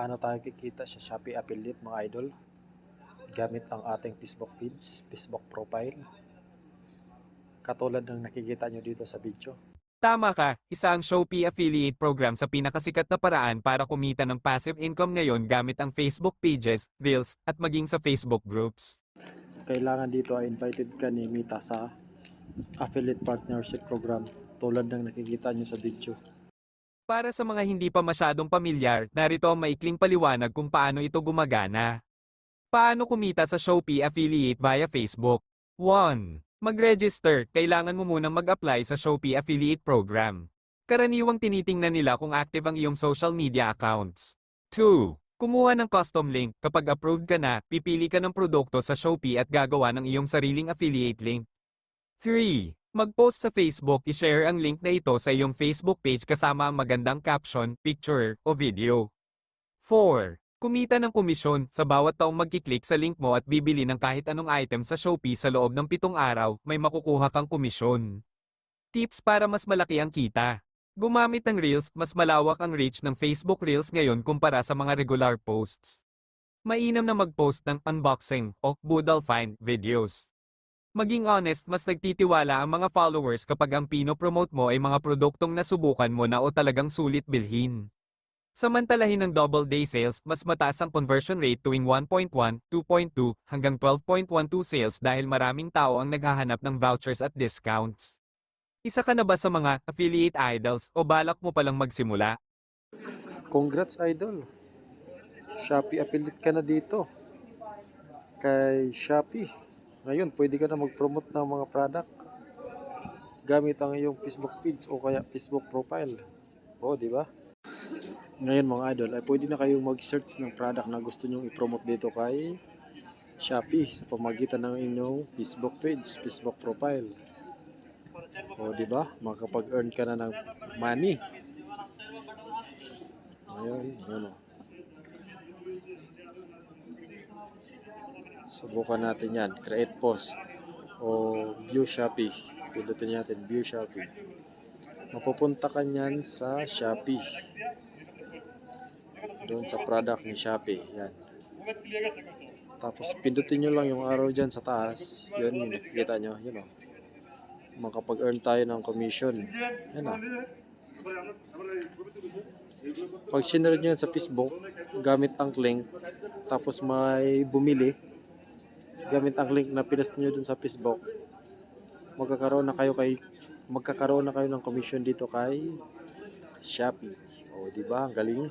paano tayo kikita sa Shopee Affiliate mga idol gamit ang ating Facebook feeds, Facebook profile, katulad ng nakikita nyo dito sa video. Tama ka, isa ang Shopee Affiliate Program sa pinakasikat na paraan para kumita ng passive income ngayon gamit ang Facebook pages, Reels, at maging sa Facebook groups. Kailangan dito ay invited ka ni Meta sa Affiliate Partnership Program tulad ng nakikita nyo sa video. Para sa mga hindi pa masyadong pamilyar, narito ang maikling paliwanag kung paano ito gumagana. Paano kumita sa Shopee Affiliate via Facebook? 1. Mag-register, kailangan mo munang mag-apply sa Shopee Affiliate Program. Karaniwang tinitingnan nila kung active ang iyong social media accounts. 2. Kumuha ng custom link, kapag approved ka na, pipili ka ng produkto sa Shopee at gagawa ng iyong sariling affiliate link. 3. Mag-post sa Facebook, i-share ang link na ito sa iyong Facebook page kasama ang magandang caption, picture, o video. 4. Kumita ng komisyon, sa bawat taong magkiklik sa link mo at bibili ng kahit anong item sa Shopee sa loob ng 7 araw, may makukuha kang komisyon. Tips para mas malaki ang kita. Gumamit ng Reels, mas malawak ang reach ng Facebook Reels ngayon kumpara sa mga regular posts. Mainam na mag-post ng unboxing o Boodle Find videos. Maging honest, mas nagtitiwala ang mga followers kapag ang pino-promote mo ay mga produktong nasubukan mo na o talagang sulit bilhin. Samantalahin ng double day sales, mas mataas ang conversion rate tuwing 1.1, 2.2, hanggang 12.12 sales dahil maraming tao ang naghahanap ng vouchers at discounts. Isa ka na ba sa mga affiliate idols o balak mo palang magsimula? Congrats idol! Shopee Affiliate ka na dito kay Shopee. Ngayon pwede ka na mag-promote ng mga product gamit ang iyong Facebook feeds o kaya Facebook profile. O, di ba? Ngayon mga idol ay pwede na kayong mag-search ng product na gusto nyong i-promote dito kay Shopee sa pamamagitan ng inyong Facebook page, Facebook profile. O di ba? Makakapag-earn ka na ng money. Ayun, yun o. Subukan natin yan. Create post o view Shopee. Pindutin natin view Shopee. Mapupunta ka nyan sa Shopee. Doon sa product ni Shopee. Yan. Tapos pindutin nyo lang yung arrow dyan sa taas. Yun, yung nakikita nyo. Yun o. Makapag-earn tayo ng commission. Yan o. Pag sinare nyo yan sa Facebook, gamit ang link, tapos may bumili, gamit ang link na pinost nyo dun sa Facebook, magkakaroon na kayo ng commission dito kay Shopee. O, di ba? Ang galing.